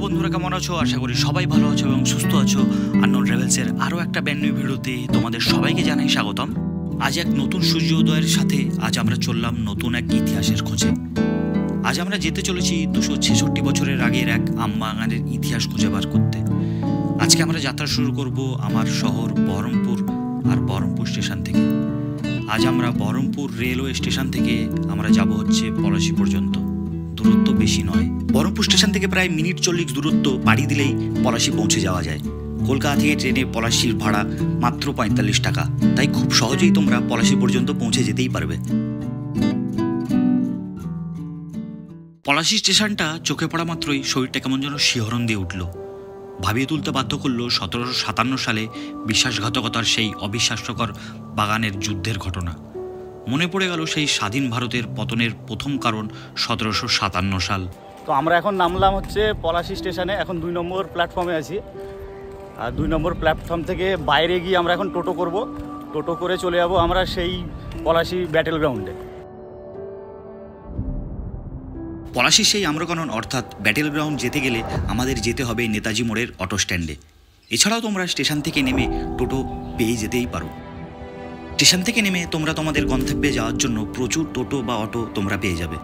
বন্ধুরা, কেমন আছো? আশা করি সবাই ভালো আছো এবং সুস্থ আছো। আননোন ট্রাভেলসের আরও একটা ব্র্যান্ড নিউ ভিডিওতে তোমাদের সবাইকে জানাই স্বাগতম। আজ এক নতুন সূর্যোদয়ের সাথে আজ আমরা চললাম নতুন এক ইতিহাসের খোঁজে। আজ আমরা যেতে চলেছি 266 বছরের আগের এক আমবাগানের ইতিহাস খুঁজে বার করতে। আজকে আমরা যাত্রা শুরু করব আমার শহর বহরমপুর আর বহরমপুর স্টেশন থেকে। আজ আমরা বহরমপুর রেলওয়ে স্টেশন থেকে আমরা যাব হচ্ছে পলাশী পর্যন্ত। দূরত্ব বেশি নয়, বহরমপুর স্টেশন থেকে প্রায় মিনিট 40 দূরত্ব পাড়ি দিলেই পলাশী পৌঁছে যাওয়া যায়। কলকাতা থেকে ট্রেনে পলাশীর ভাড়া মাত্র 45 টাকা, তাই খুব সহজেই তোমরা পলাশী পর্যন্ত পৌঁছে যেতেই পারবে। পলাশী স্টেশনটা চোখে পড়া মাত্রই শরীরটা কেমন যেন শিহরণ দিয়ে উঠল। ভাবিয়ে তুলতে বাধ্য করল 1757 সালে বিশ্বাসঘাতকতার সেই অবিশ্বাস্যকর বাগানের যুদ্ধের ঘটনা। মনে পড়ে গেল সেই স্বাধীন ভারতের পতনের প্রথম কারণ 1757 সাল। তো আমরা এখন নামলাম হচ্ছে পলাশী স্টেশনে। এখন 2 নম্বর প্ল্যাটফর্মে আছি। আর 2 নম্বর প্ল্যাটফর্ম থেকে বাইরে গিয়ে আমরা এখন টোটো করব। টোটো করে চলে যাব আমরা সেই পলাশী ব্যাটেল গ্রাউন্ডে। পলাশীর সেই আম্রকানন অর্থাৎ ব্যাটেল গ্রাউন্ড যেতে গেলে আমাদের যেতে হবে নেতাজি মোড়ের অটো স্ট্যান্ডে। এছাড়াও তোমরা স্টেশন থেকে নেমে টোটো পেয়ে যেতেই পারো। স্টেশন থেকে নেমে তোমরা তোমাদের গন্তব্যে যাওয়ার জন্য প্রচুর টোটো বা অটো তোমরা পেয়ে যাবে।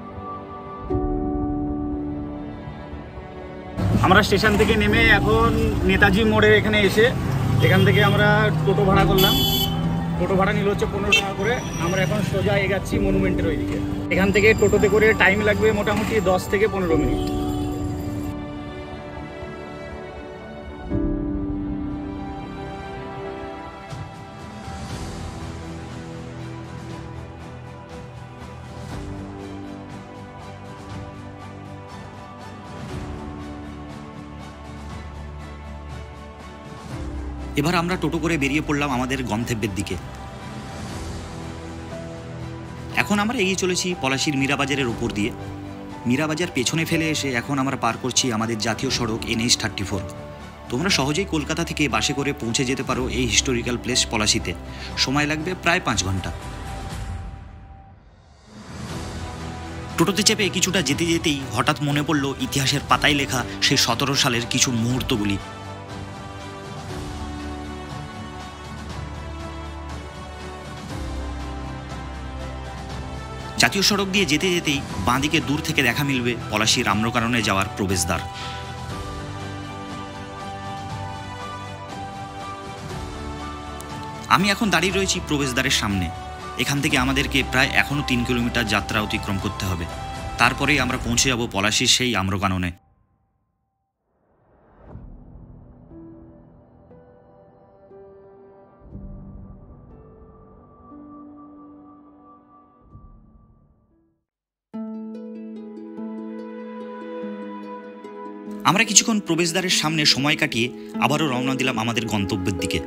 আমরা স্টেশন থেকে নেমে এখন নেতাজি মোড়ের এখানে এসে এখান থেকে আমরা টোটো ভাড়া করলাম। টোটো ভাড়া নিল হচ্ছে 15 টাকা করে। আমরা এখন সোজা এগাচ্ছি মনুমেন্টের ওইদিকে। এখান থেকে টোটোতে করে টাইম লাগবে মোটামুটি 10 থেকে 15 মিনিট। এবার আমরা টোটো করে বেরিয়ে পড়লাম আমাদের গন্তব্যের দিকে। এখন আমরা এগিয়ে চলেছি পলাশীর মীরাবাজারের উপর দিয়ে। মীরাবাজার পেছনে ফেলে এসে এখন আমরা পার করছি আমাদের জাতীয় সড়ক NH 34। তোমরা সহজেই কলকাতা থেকে বাসে করে পৌঁছে যেতে পারো এই হিস্টোরিক্যাল প্লেস পলাশীতে। সময় লাগবে প্রায় 5 ঘন্টা। টোটোতে চেপে কিছুটা যেতে যেতেই হঠাৎ মনে পড়ল ইতিহাসের পাতায় লেখা সেই 17 সালের কিছু মুহূর্তগুলি। জাতীয় সড়ক দিয়ে যেতে যেতেই বাঁদিকে দূর থেকে দেখা মিলবে পলাশীর আম্রকাননে যাওয়ার প্রবেশদ্বার। আমি এখন দাঁড়িয়ে রয়েছি প্রবেশদ্বারের সামনে। এখান থেকে আমাদেরকে প্রায় এখনও 3 কিলোমিটার যাত্রা অতিক্রম করতে হবে। তারপরেই আমরা পৌঁছে যাব পলাশীর সেই আম্রকাননে। আমরা কিছুক্ষণ প্রবেশদ্বারের সামনে সময় কাটিয়ে আবারও রওনা দিলাম আমাদের গন্তব্যের দিকে।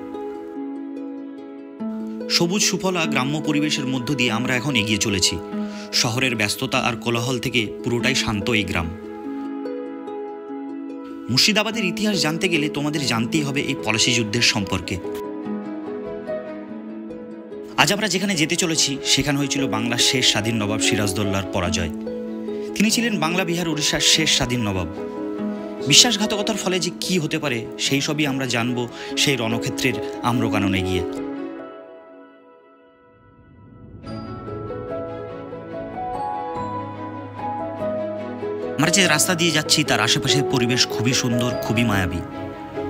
সবুজ সুফলা গ্রাম্য পরিবেশের মধ্য দিয়ে আমরা এখন এগিয়ে চলেছি। শহরের ব্যস্ততা আর কোলাহল থেকে পুরোটাই শান্ত এই গ্রাম। মুর্শিদাবাদের ইতিহাস জানতে গেলে তোমাদের জানতেই হবে এই পলাশী যুদ্ধের সম্পর্কে। আজ আমরা যেখানে যেতে চলেছি সেখানে হয়েছিল বাংলার শেষ স্বাধীন নবাব সিরাজদৌল্লার পরাজয়। তিনি ছিলেন বাংলা বিহার উড়িষ্যার শেষ স্বাধীন নবাব। বিশ্বাসঘাতকতার ফলে যে কি হতে পারে সেই সবই আমরা জানবো সেই রণক্ষেত্রের আম্রকাননে গিয়ে। আমরা যে রাস্তা দিয়ে যাচ্ছি তার আশেপাশের পরিবেশ খুবই সুন্দর, খুবই মায়াবী।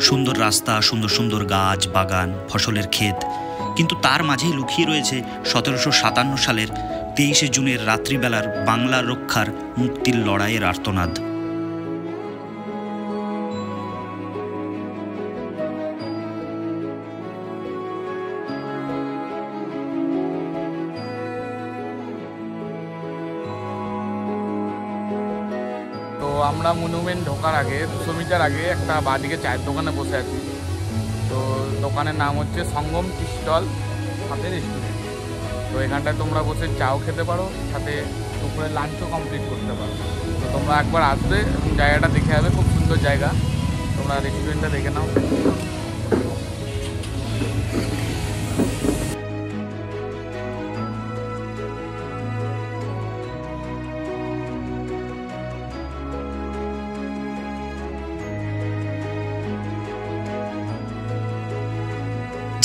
সুন্দর রাস্তা, সুন্দর সুন্দর গাছ, বাগান, ফসলের ক্ষেত, কিন্তু তার মাঝেই লুকিয়ে রয়েছে 1757 সালের 23শে জুনের রাত্রিবেলার বাংলার রক্ষার মুক্তির লড়াইয়ের আর্তনাদ। আমরা মনুমেন্ট ঢোকার আগে 200 মিটার আগে একটা বাঁদিকে চায়ের দোকানে বসে আছি। তো দোকানের নাম হচ্ছে সঙ্গম টি স্টল, সাথে রেস্টুরেন্ট। তো এখানটায় তোমরা বসে চাও খেতে পারো, সাথে দুপুরে লাঞ্চও কমপ্লিট করতে পারো। তো তোমরা একবার আসবে এবং জায়গাটা দেখে যাবে, খুব সুন্দর জায়গা। তোমরা রেস্টুরেন্টটা দেখে নাও।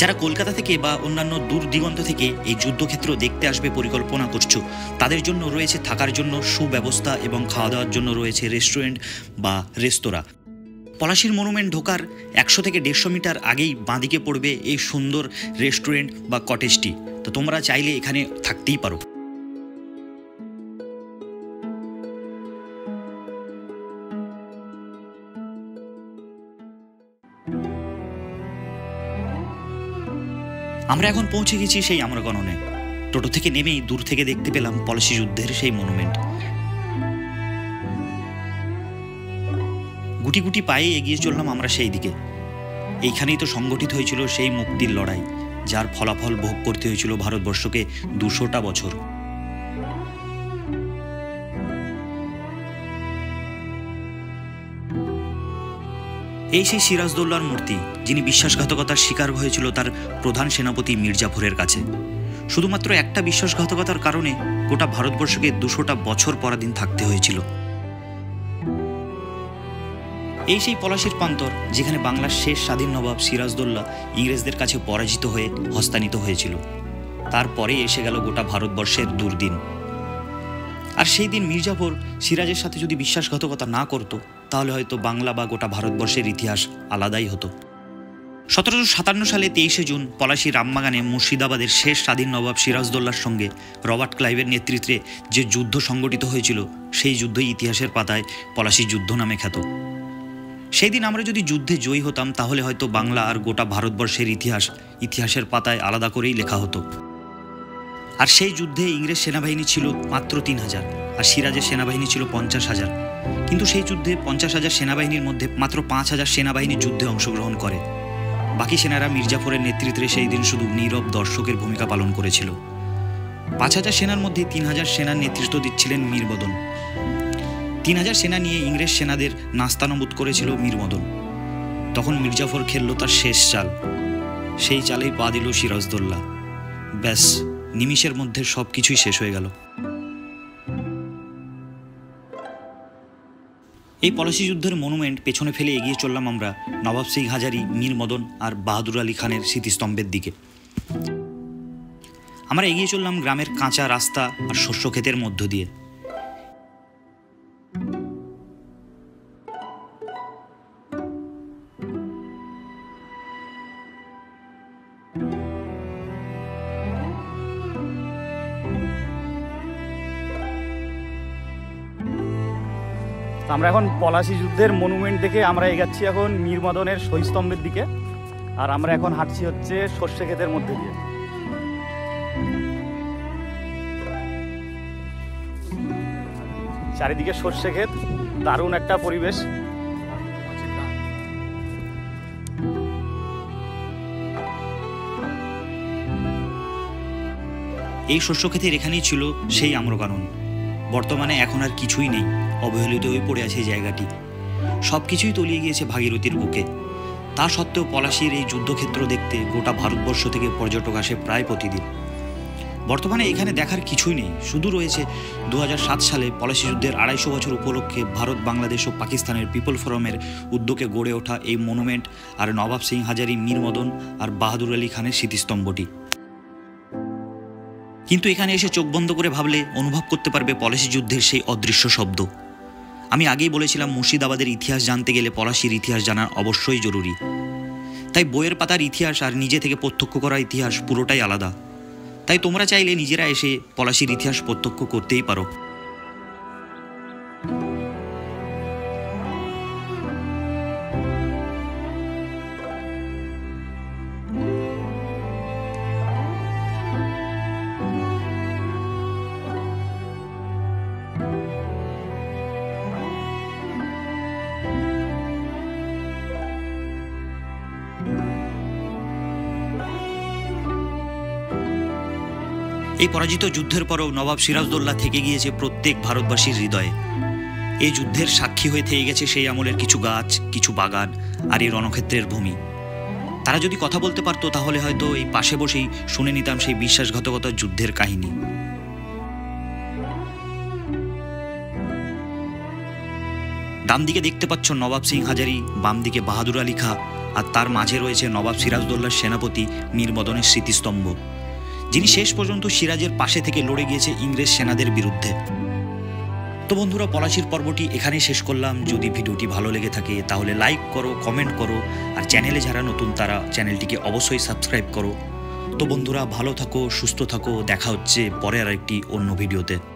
যারা কলকাতা থেকে বা অন্যান্য দূর দিগন্ত থেকে এই যুদ্ধক্ষেত্র দেখতে আসবে পরিকল্পনা করছো, তাদের জন্য রয়েছে থাকার জন্য সুব্যবস্থা এবং খাওয়া দাওয়ার জন্য রয়েছে রেস্টুরেন্ট বা রেস্তোরাঁ। পলাশির মনুমেন্ট ঢোকার 100 থেকে 150 মিটার আগেই বাঁদিকে পড়বে এই সুন্দর রেস্টুরেন্ট বা কটেজটি। তো তোমরা চাইলে এখানে থাকতেই পারো। আমরা এখন পৌঁছে গেছি সেই আমরগণনে। টোটো থেকে নেমেই দূর থেকে দেখতে পেলাম পলাশি যুদ্ধের সেই মনুমেন্ট। গুটি গুটি পায়ে এগিয়ে চললাম আমরা সেই দিকে। এইখানেই তো সংগঠিত হয়েছিল সেই মুক্তির লড়াই, যার ফলাফল ভোগ করতে হয়েছিল ভারতবর্ষকে 200টা বছর। এই সেই সিরাজদৌল্লার মূর্তি, যিনি বিশ্বাসঘাতকতার শিকার হয়েছিল তার প্রধান সেনাপতি মীর জাফরের কাছে। শুধুমাত্র একটা বিশ্বাসঘাতকতার কারণে গোটা ভারতবর্ষকে 200টা বছর পরাধীন থাকতে হয়েছিল। এই সেই পলাশির প্রান্তর, যেখানে বাংলার শেষ স্বাধীন নবাব সিরাজদৌল্লা ইংরেজদের কাছে পরাজিত হয়ে হস্তানিত হয়েছিল। তারপরে এসে গেল গোটা ভারতবর্ষের দুর্দিন। আর সেই দিন মীর জাফর সিরাজের সাথে যদি বিশ্বাসঘাতকতা না করত, তাহলে হয়তো বাংলা বা গোটা ভারতবর্ষের ইতিহাস আলাদাই হতো। 1757 সালে 23শে জুন পলাশি রামবাগানে মুর্শিদাবাদের শেষ স্বাধীন নবাব সিরাজদৌল্লার সঙ্গে রবার্ট ক্লাইভের নেতৃত্বে যে যুদ্ধ সংগঠিত হয়েছিল, সেই যুদ্ধই ইতিহাসের পাতায় পলাশি যুদ্ধ নামে খ্যাত। সেই দিন আমরা যদি যুদ্ধে জয়ী হতাম, তাহলে হয়তো বাংলা আর গোটা ভারতবর্ষের ইতিহাসের পাতায় আলাদা করেই লেখা হতো। আর সেই যুদ্ধে ইংরেজ সেনাবাহিনী ছিল মাত্র 3000 আর সিরাজের সেনাবাহিনী ছিল 50,000। কিন্তু সেই যুদ্ধে 50,000 সেনাবাহিনীর মধ্যে মাত্র 5,000 সেনাবাহিনী যুদ্ধে অংশগ্রহণ করে। বাকি সেনারা মীর জাফরের নেতৃত্বে সেই দিন শুধু নীরব দর্শকের ভূমিকা পালন করেছিল। 5,000 সেনার মধ্যে 3,000 সেনার নেতৃত্ব দিচ্ছিলেন মীর মদন। 3,000 সেনা নিয়ে ইংরেজ সেনাদের নাস্তানাবুদ করেছিল মীর মদন। তখন মীর জাফর খেলল তার শেষ চাল। সেই চালেই পা দিল সিরাজদৌল্লা। ব্যাস, নিমিষের মধ্যে সব কিছুই শেষ হয়ে গেল। এই পলাশি যুদ্ধের মনুমেন্ট পেছনে ফেলে এগিয়ে চললাম আমরা নবাব সিং হাজারি, মীর মদন আর বাহাদুর আলী খানের স্মৃতিস্তম্ভের দিকে। আমরা এগিয়ে চললাম গ্রামের কাঁচা রাস্তা আর শস্য ক্ষেতের মধ্য দিয়ে। আমরা এখন পলাশি যুদ্ধের মনুমেন্ট দেখে আমরা এগাচ্ছি এখন মীর মদনের শহীদস্তম্ভের দিকে। আর আমরা এখন হাঁটছি হচ্ছে সর্ষে ক্ষেতের মধ্যে দিয়ে। চারিদিকে সর্ষে ক্ষেত, দারুণ একটা পরিবেশ। এই শস্য ক্ষেতের এখানেই ছিল সেই আম্রকানন। বর্তমানে এখন আর কিছুই নেই, অবহেলিত হয়ে পড়ে আছে এই জায়গাটি। সব কিছুই তলিয়ে গিয়েছে ভাগীরথীর বুকে। তা সত্ত্বেও পলাশির এই যুদ্ধক্ষেত্র দেখতে গোটা ভারতবর্ষ থেকে পর্যটক আসে প্রায় প্রতিদিন। বর্তমানে এখানে দেখার কিছুই নেই, শুধু রয়েছে 2007 সালে পলাশি যুদ্ধের 250 বছর উপলক্ষে ভারত, বাংলাদেশ ও পাকিস্তানের পিপল ফোরামের উদ্যোগে গড়ে ওঠা এই মনুমেন্ট আর নবাব সিং হাজারি, মীর মদন আর বাহাদুর আলী খানের স্মৃতিস্তম্ভটি। কিন্তু এখানে এসে চোখ বন্ধ করে ভাবলে অনুভব করতে পারবে পলাশি যুদ্ধের সেই অদৃশ্য শব্দ। আমি আগেই বলেছিলাম, মুর্শিদাবাদের ইতিহাস জানতে গেলে পলাশির ইতিহাস জানা অবশ্যই জরুরি। তাই বইয়ের পাতার ইতিহাস আর নিজে থেকে প্রত্যক্ষ করা ইতিহাস পুরোটাই আলাদা। তাই তোমরা চাইলে নিজেরা এসে পলাশির ইতিহাস প্রত্যক্ষ করতেই পারো। এই পরাজিত যুদ্ধের পরও নবাব সিরাজদৌল্লা থেকে গিয়েছে প্রত্যেক ভারতবাসীর হৃদয়ে। এই যুদ্ধের সাক্ষী হয়ে থেকে গেছে সেই আমলের কিছু গাছ, কিছু বাগান আর এই রণক্ষেত্রের ভূমি। তারা যদি কথা বলতে পারতো, তাহলে হয়তো এই পাশে বসেই শুনে নিতাম সেই বিশ্বাসঘাতকতার যুদ্ধের কাহিনী। ডান দিকে দেখতে পাচ্ছ নবাব সিং হাজারি, বাম দিকে বাহাদুর আলী খাঁ আর তার মাঝে রয়েছে নবাব সিরাজদৌল্লার সেনাপতি মীর মদনের স্মৃতিস্তম্ভ, যিনি শেষ পর্যন্ত সিরাজের পাশে থেকে লড়ে গিয়েছে ইংরেজ সেনাদের বিরুদ্ধে। তো বন্ধুরা, পলাশির পর্বটি এখানেই শেষ করলাম। যদি ভিডিওটি ভালো লেগে থাকে তাহলে লাইক করো, কমেন্ট করো, আর চ্যানেলে যারা নতুন তারা চ্যানেলটিকে অবশ্যই সাবস্ক্রাইব করো। তো বন্ধুরা, ভালো থাকো, সুস্থ থাকো, দেখা হচ্ছে পরে আর একটি অন্য ভিডিওতে।